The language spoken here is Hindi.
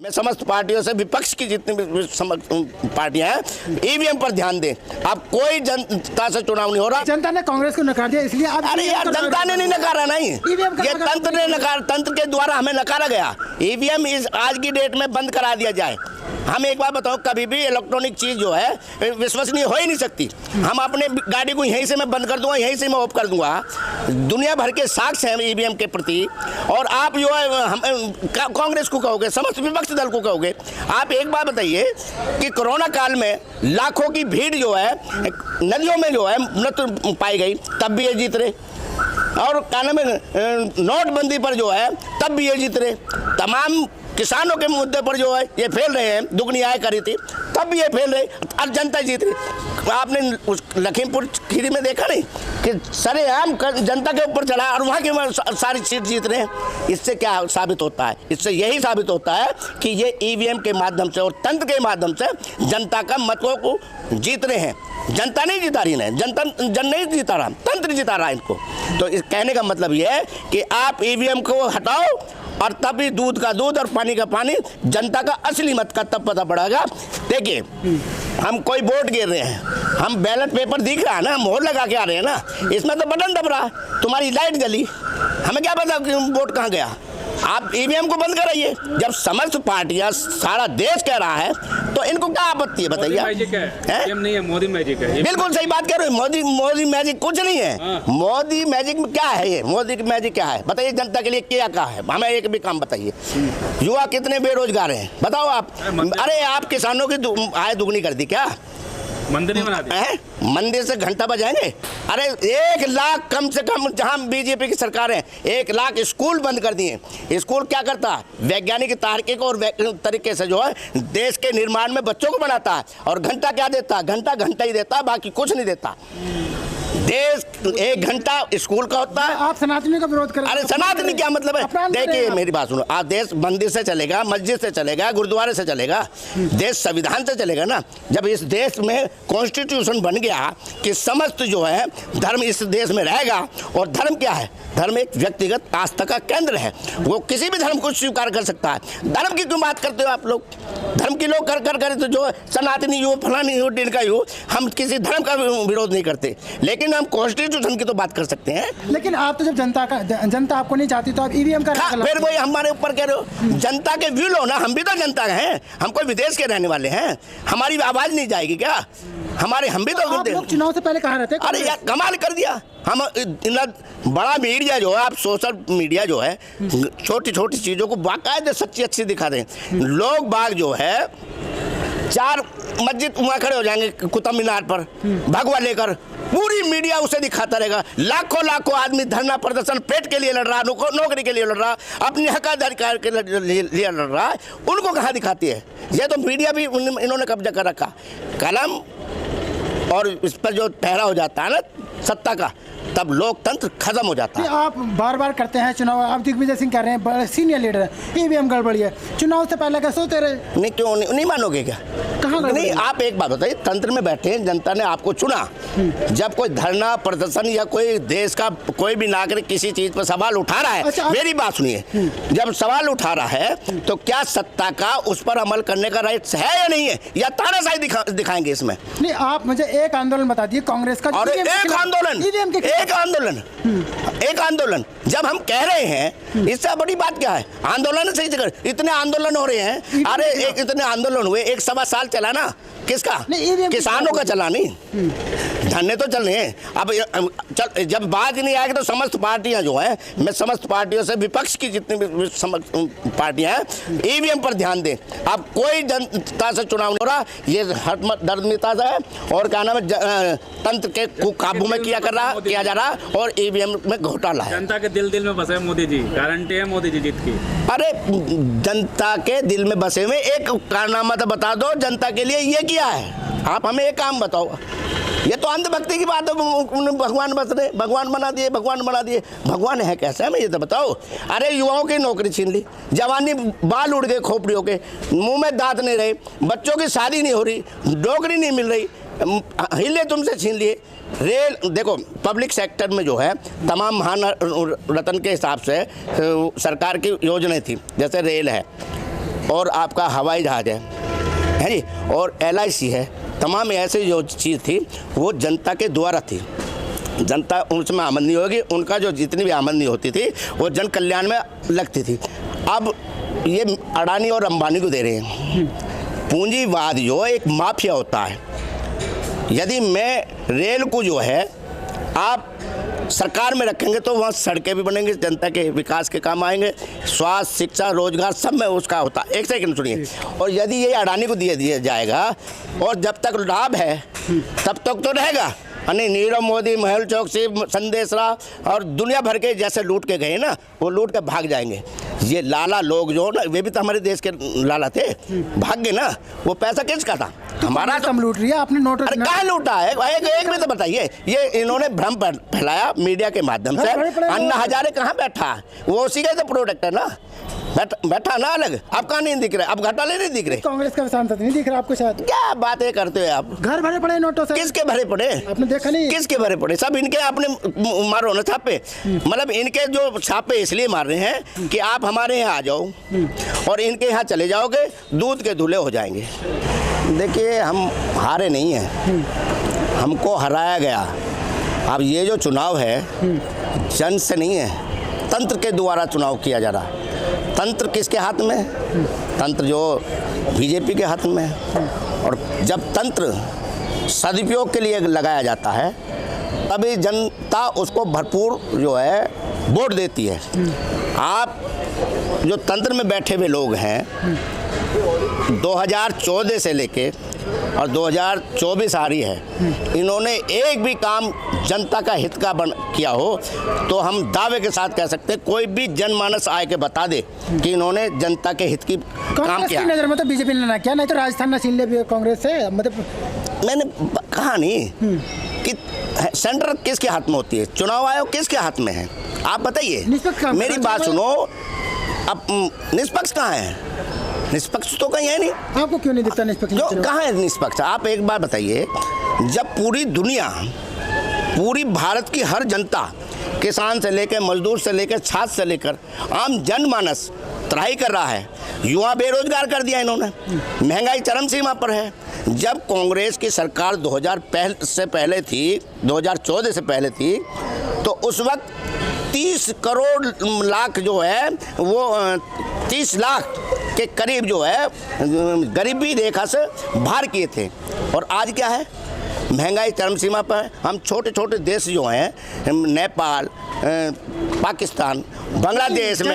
मैं समस्त पार्टियों से, विपक्ष की जितनी भी पार्टियां हैं, ईवीएम पर ध्यान दें। अब कोई जनता से चुनाव नहीं हो रहा। जनता ने कांग्रेस को नकार दिया, इसलिए अब अरे यार, जनता ने नहीं नकारा, नहीं, ये तंत्र ने नकार, तंत्र के द्वारा हमें नकारा गया। ईवीएम इस आज की डेट में बंद करा दिया जाए। हम एक बात बताओ, कभी भी इलेक्ट्रॉनिक चीज जो है विश्वसनीय हो ही नहीं सकती। हम अपने गाड़ी को यहीं से मैं बंद कर दूंगा, यहीं से मैं ऑफ कर दूंगा। दुनिया भर के साक्ष्य हैं ईवीएम के प्रति, और आप जो है हम कांग्रेस को कहोगे, समस्त विपक्ष दल को कहोगे। आप एक बात बताइए कि कोरोना काल में लाखों की भीड़ जो है नदियों में जो है मृत्यु पाई गई, तब भी ये जीत रहे। और क्या नाम है, नोटबंदी पर जो है तब भी ये जीत रहे। तमाम किसानों के मुद्दे पर जो है ये फेल रहे हैं, दुगनी आय करी थी तब भी ये फेल रहे, अब जनता जीत रही। आपने उस लखीमपुर खीरी में देखा नहीं कि सरेआम जनता के ऊपर चढ़ा और वहाँ की सारी सीट जीत रहे हैं। इससे क्या साबित होता है? इससे यही साबित होता है कि ये ईवीएम के माध्यम से और तंत्र के माध्यम से जनता का मतों को जीत रहे हैं। जनता नहीं जिता रही है, जन नहीं जिता रहा, तंत्र जिता रहा है इनको। तो इस कहने का मतलब ये है कि आप ईवीएम को हटाओ और तभी दूध का दूध और पानी का पानी, जनता का असली मत का तब पता पड़ेगा। देखिए, हम कोई वोट गिर रहे हैं, हम बैलेट पेपर दिख रहा है ना, मोहर लगा के आ रहे हैं ना, इसमें तो बटन दब रहा है, तुम्हारी लाइट जली, हमें क्या पता कि वोट कहाँ गया। आप ईवीएम को बंद कराइए। जब समस्त पार्टियां, सारा देश कह रहा है, तो इनको क्या आपत्ति है बताइए? नहीं है, मोदी मैजिक है। बिल्कुल सही बात कह रहे हो, मोदी मैजिक कुछ नहीं है। मोदी मैजिक में क्या है? ये मोदी मैजिक क्या है बताइए? जनता के लिए क्या है? हमें एक भी काम बताइए। युवा कितने बेरोजगार हैं बताओ आप। अरे आप किसानों की आय दुगनी कर दी क्या? मंदिर नहीं बना दिया? मंदिर से घंटा बजाएंगे? अरे 1 लाख कम से कम, जहां बीजेपी की सरकार है, 1 लाख स्कूल बंद कर दिए। स्कूल क्या करता है? वैज्ञानिक तार्किक और तरीके से जो है देश के निर्माण में बच्चों को बनाता है। और घंटा क्या देता है? घंटा ही देता है, बाकी कुछ नहीं देता। देश 1 घंटा स्कूल का होता है। आप सनातनी का विरोध करें? अरे सनातनी क्या मतलब है? देखिए मेरी बात सुनो, आज देश मंदिर से चलेगा, मस्जिद से चलेगा, गुरुद्वारे से चलेगा, देश संविधान से चलेगा ना। जब इस देश में कॉन्स्टिट्यूशन बन गया कि समस्त जो है धर्म इस देश में रहेगा, और धर्म क्या है? धर्म एक व्यक्तिगत आस्था का केंद्र है, वो किसी भी धर्म को स्वीकार कर सकता है। धर्म की क्यों बात करते हो आप लोग? धर्म की लोग कर तो जो सनातनी हो, फलानी हो, डिनका हो, हम किसी धर्म का विरोध नहीं करते, लेकिन हम कॉन्स्टिट्यूशन की तो बात कर सकते हैं। लेकिन आप तो जब जनता आपको नहीं चाहती तो आप ईवीएम का फिर वही हमारे ऊपर कह रहे हो। जनता के व्यू लो ना, हम भी तो जनता हैं, हम कोई विदेश के रहने वाले हैं, हमारी आवाज नहीं जाएगी क्या? हम भी तो चुनाव से पहले कहाँ रहते? अरे यार कमाल कर दिया। हम बड़ा मीडिया जो है, आप सोशल मीडिया जो है, छोटी छोटी चीजों को बाकायदे सच्ची अच्छी दिखा दें। लोग बाग जो है 4 मस्जिद वहाँ खड़े हो जाएंगे कुतुब मीनार पर भगवा लेकर, पूरी मीडिया उसे दिखाता रहेगा। लाखों आदमी धरना प्रदर्शन पेट के लिए लड़ रहा, नौकरी के लिए लड़ रहा, अपने हक अधिकार के लिए लड़ रहा है, उनको कहाँ दिखाती है? ये तो मीडिया भी इन्होंने कब्जा कर रखा। कलम और इस पर जो ठहरा हो जाता है ना सत्ता का, तब लोकतंत्र खत्म हो जाता है। आप बार करते हैं चुनाव, आप दिग्विजय सिंह कह रहे हैं, सीनियर लीडर है, ईवीएम गड़बड़ी है, चुनाव से पहले क्या सोते रहे? नहीं, क्यों नहीं मानोगे क्या? कहाँ नहीं, आप एक बात बताइए, तंत्र में बैठे हैं, जनता ने आपको चुना। जब कोई धरना प्रदर्शन या कोई देश का कोई भी नागरिक किसी चीज पर सवाल उठा रहा है, अच्छा, मेरी बात सुनिए, जब सवाल उठा रहा है तो क्या सत्ता का उस पर अमल करने का राइट है या नहीं है, या तानाशाही दिखाएंगे इसमें? नहीं, आप मुझे एक आंदोलन बता दिए कांग्रेस का। और एक आंदोलन जब हम कह रहे हैं, इससे बड़ी बात क्या है? आंदोलन सही जगह, इतने आंदोलन हो रहे हैं। अरे इतने आंदोलन हुए, 1 सवा साल चला ना, किसका? किसानों का चला नहीं, धरने तो चल रहे हैं। अब जब बात ही नहीं आएगी तो समस्त पार्टियां जो है, मैं समस्त पार्टियों से, विपक्ष की जितनी भी पार्टियां हैं, ईवीएम पर ध्यान दें। अब कोई जनता से चुनाव नहीं हो रहा, ये हठदर्मिता है और क्या नाम है, तंत्र के काबू में किया जा रहा, और ईवीएम में घोटाला है। जनता के दिल में बसे मोदी जी, गारंटी है मोदी जी जीत की। अरे जनता के दिल में बसे हुए एक कारनामा तो बता दो जनता के लिए ये किया है। आप हमें एक काम बताओ। ये तो अंधभक्ति की बात है, भगवान बस रहे, भगवान बना दिए। भगवान है कैसे? हमें ये तो बताओ। अरे युवाओं की नौकरी छीन ली, जवानी बाल उड़ गए खोपड़ियों के, मुंह में दांत नहीं रहे, बच्चों की शादी नहीं हो रही, नौकरी नहीं मिल रही, हिले तुमसे छीन लिए। रेल देखो, पब्लिक सेक्टर में जो है तमाम महान रत्न के हिसाब से सरकार की योजनाएं थी, जैसे रेल है, और आपका हवाई जहाज है जी, और LIC है, तमाम ऐसे जो चीज़ थी वो जनता के द्वारा थी। जनता उसमें आमदनी होगी, उनका जो जितनी भी आमदनी होती थी वो जन कल्याण में लगती थी। अब ये अडानी और अंबानी को दे रहे हैं। पूंजीवाद जो एक माफिया होता है। यदि मैं रेल को जो है आप सरकार में रखेंगे तो वहाँ सड़कें भी बनेंगी, जनता के विकास के काम आएंगे, स्वास्थ्य, शिक्षा, रोजगार सब में उसका होता। एक सेकंड सुनिए। और यदि ये अडानी को दिया जाएगा और जब तक लाभ है तब तक तो रहेगा, यानी नीरव मोदी, मेहुल चोकसी, संदेशरा और दुनिया भर के जैसे लूट के गए ना, वो लूट के भाग जाएंगे। ये लाला लोग जो ना, वे भी तो हमारे देश के लाला थे, भाग गए ना। वो पैसा किसका था? हमारा। तो लूट रही है आपने नोट। अरे कहाँ लूटा है? एक भी तो बताइए। ये इन्होंने भ्रम फैलाया मीडिया के माध्यम से। अन्ना हजारे कहाँ बैठा? वो उसी का तो प्रोडक्ट है ना, बैठा ना अलग। आप कहाँ नहीं दिख रहे? अब घोटाले नहीं दिख रहे? कांग्रेस का सांसद नहीं दिख रहा आपको शायद? क्या बातें करते हो आप? घर भरे पड़े नोटों से। किसके भरे पड़े? आपने देखा नहीं? किसके भरे पड़े? सब इनके आपने मारो ना छापे। मतलब इनके जो छापे इसलिए मार रहे हैं कि आप हमारे यहाँ आ जाओ और इनके यहाँ चले जाओगे, दूध के धुले हो जाएंगे। देखिए, हम हारे नहीं हैं, हमको हराया गया। अब ये जो चुनाव है जन से नहीं है, तंत्र के द्वारा चुनाव किया जा रहा है। तंत्र किसके हाथ में है? तंत्र जो बीजेपी के हाथ में है। और जब तंत्र सदुपयोग के लिए लगाया जाता है तभी जनता उसको भरपूर जो है वोट देती है। आप जो तंत्र में बैठे हुए लोग हैं, 2014 से लेके और 2024 आ रही है, इन्होंने एक भी काम जनता का हित का किया हो तो हम दावे के साथ कह सकते हैं, कोई भी जनमानस आए के बता दे कि इन्होंने जनता के हित की काम किया। नजर में तो बीजेपी ने ना किया, नहीं तो राजस्थान ना छीन ले कांग्रेस से। मतलब मैंने कहा नहीं कि सेंटर किसके हाथ में होती है, चुनाव आयोग किसके हाथ में है? आप बताइए, मेरी बात सुनो। अब निष्पक्ष कहाँ है? निष्पक्ष तो कहीं है नहीं। आपको क्यों नहीं दिखता निष्पक्ष? जो कहाँ है निष्पक्ष? आप एक बार बताइए, जब पूरी दुनिया, पूरी भारत की हर जनता, किसान से लेकर मजदूर से लेकर छात्र से लेकर आम जनमानस तराई कर रहा है, युवा बेरोजगार कर दिया इन्होंने, महंगाई चरम सीमा पर है। जब कांग्रेस की सरकार 2000 से पहले थी, 2014 से पहले थी, तो उस वक्त 30 करोड़ लाख जो है वो 30 लाख के करीब जो है गरीबी रेखा से बाहर किए थे। और आज क्या है? महंगाई चरम सीमा पर है। हम छोटे छोटे देश जो हैं, नेपाल, पाकिस्तान, बांग्लादेश में